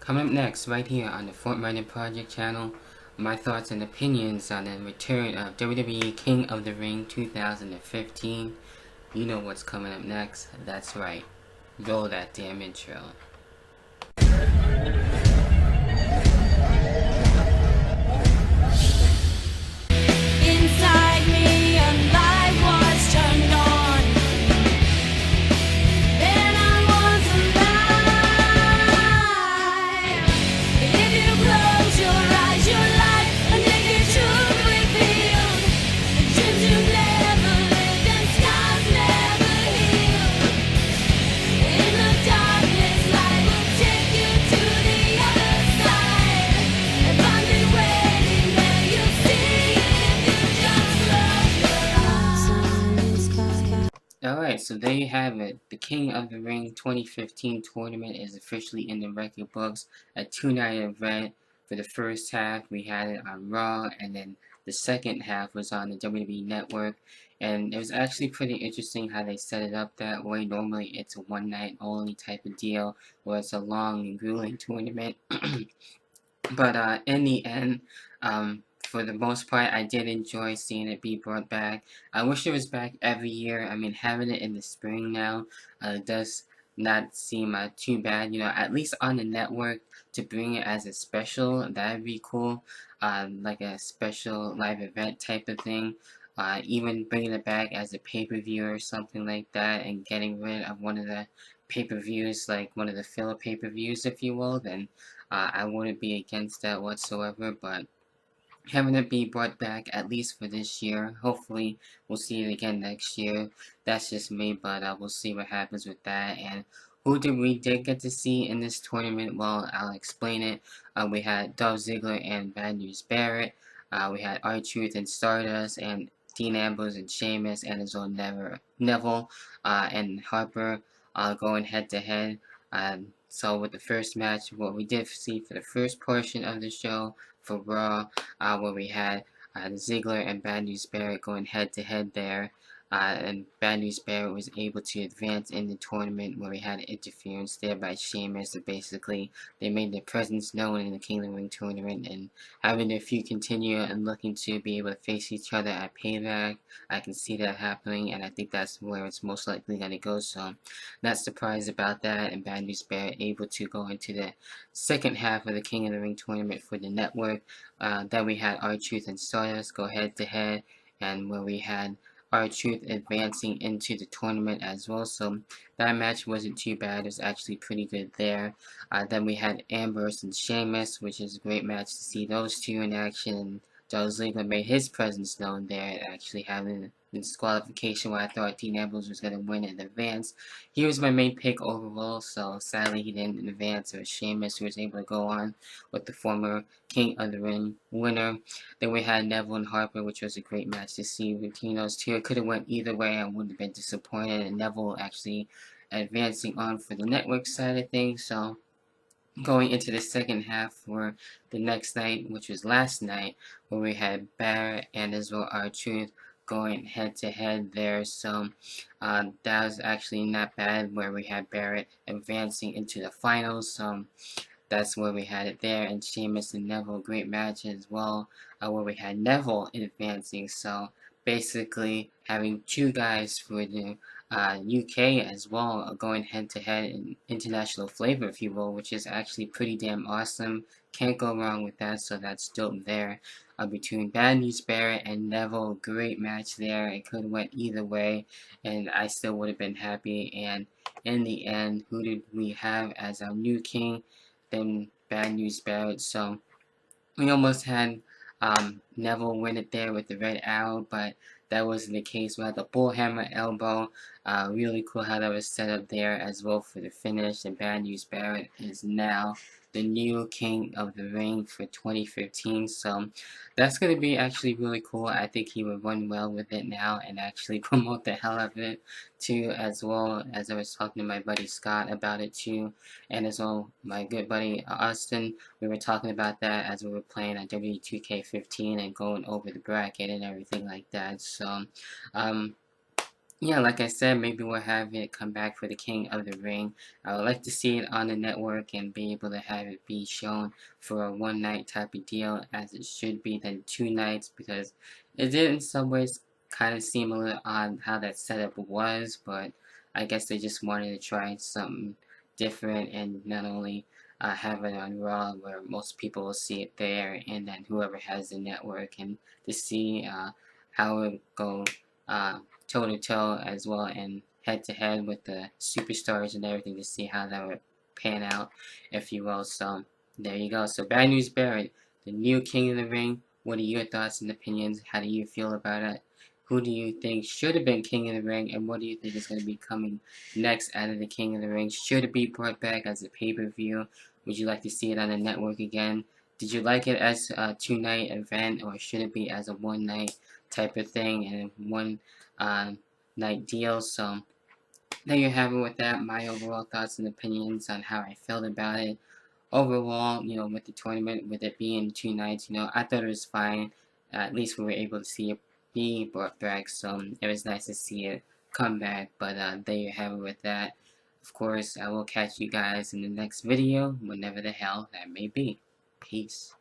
Coming up next, right here on the Fortminorproject channel, my thoughts and opinions on the return of WWE King of the Ring 2015. You know what's coming up next. That's right. Roll that damn intro. Inside me, a light was turned on. Then I was alive. If you close your eyes, your life, a naked truth revealed. The dreams you never lived and scars never healed. In the darkness, light will take you to the other side. And find me waiting there, you'll see if you just close your eyes. Alright, so there you have it. The King of the Ring 2015 tournament is officially in the record books. A two-night event. For the first half, we had it on Raw, and then the second half was on the WWE Network. And it was actually pretty interesting how they set it up that way. Normally, it's a one-night only type of deal, where it's a long and grueling tournament. But in the end, for the most part, I did enjoy seeing it be brought back. I wish it was back every year. I mean, having it in the spring now does not seem too bad. You know, at least on the network, to bring it as a special, that'd be cool. Like a special live event type of thing. Even bringing it back as a pay-per-view or something like that, and getting rid of one of the pay-per-views, like one of the filler pay-per-views, if you will, then I wouldn't be against that whatsoever. But having it be brought back at least for this year, hopefully we'll see it again next year. That's just me, but we'll see what happens with that. And who did get to see in this tournament? Well, I'll explain it. We had Dolph Ziggler and Bad News Barrett. We had R-Truth and Stardust, and Dean Ambrose and Sheamus, and his own Neville and Harper going head to head. So with the first match, what we did see for the first portion of the show for Raw, where we had Ziggler and Bad News Barrett going head to head there, and Bad News Barrett was able to advance in the tournament, where we had interference there by Sheamus. So basically, they made their presence known in the King of the Ring tournament, and having their feud continue and looking to be able to face each other at Payback. I can see that happening, and I think that's where it's most likely going to go. So, not surprised about that. And Bad News Barrett able to go into the second half of the King of the Ring tournament for the network. Then we had R-Truth and Stardust go head to head, and where we had R-Truth advancing into the tournament as well. So that match wasn't too bad. It was actually pretty good there. Then we had Ambrose and Sheamus, which is a great match to see those two in action. And Dolph Ziggler made his presence known there, actually having the disqualification where I thought Dean Ambrose was going to win in advance. He was my main pick overall, so sadly he didn't advance. It was Sheamus who was able to go on with the former King of the Ring winner. Then we had Neville and Harper, which was a great match to see between those two. It could have went either way. I wouldn't have been disappointed. And Neville actually advancing on for the network side of things. So going into the second half for the next night, which was last night, where we had Barrett and as well R-Truth going head to head there. So that was actually not bad, where we had Barrett advancing into the finals. So that's where we had it there. And Sheamus and Neville, great match as well, where we had Neville advancing. So basically having two guys for the UK as well, going head to head in international flavor, if you will, which is actually pretty damn awesome. Can't go wrong with that, so that's dope there. Between Bad News Barrett and Neville, great match there. It could have went either way, and I still would have been happy. And in the end, who did we have as our new king? Then Bad News Barrett. So we almost had Neville win it there with the red arrow, but that wasn't the case. We had the bullhammer elbow. Really cool how that was set up there as well for the finish. And Bad News Barrett is now the new King of the Ring for 2015. So that's going to be actually really cool. I think he would run well with it now and actually promote the hell out of it too, as well as I was talking to my buddy Scott about it too, and as well my good buddy Austin. We were talking about that as we were playing on W2K15 and going over the bracket and everything like that. So yeah, like I said, maybe we'll have it come back for the King of the Ring. I would like to see it on the network and be able to have it be shown for a one night type of deal, as it should be, than 2 nights, because it did in some ways kind of seem a little odd how that setup was, but I guess they just wanted to try something different and not only have it on Raw where most people will see it there, and then whoever has the network, and to see how it go. Toe to toe as well and head to head with the superstars and everything to see how that would pan out, if you will. So there you go. So Bad News Barrett, the new King of the Ring. What are your thoughts and opinions? How do you feel about it? Who do you think should have been King of the Ring, and what do you think is going to be coming next out of the King of the Ring? Should it be brought back as a pay-per-view? Would you like to see it on the network again? Did you like it as a 2 night event, or should it be as a one night type of thing and one night deal? So there you have it with that. My overall thoughts and opinions on how I felt about it. Overall, with the tournament, with it being 2 nights, I thought it was fine. At least we were able to see it be brought back, so it was nice to see it come back. But there you have it with that. Of course, I will catch you guys in the next video, whenever the hell that may be. Peace.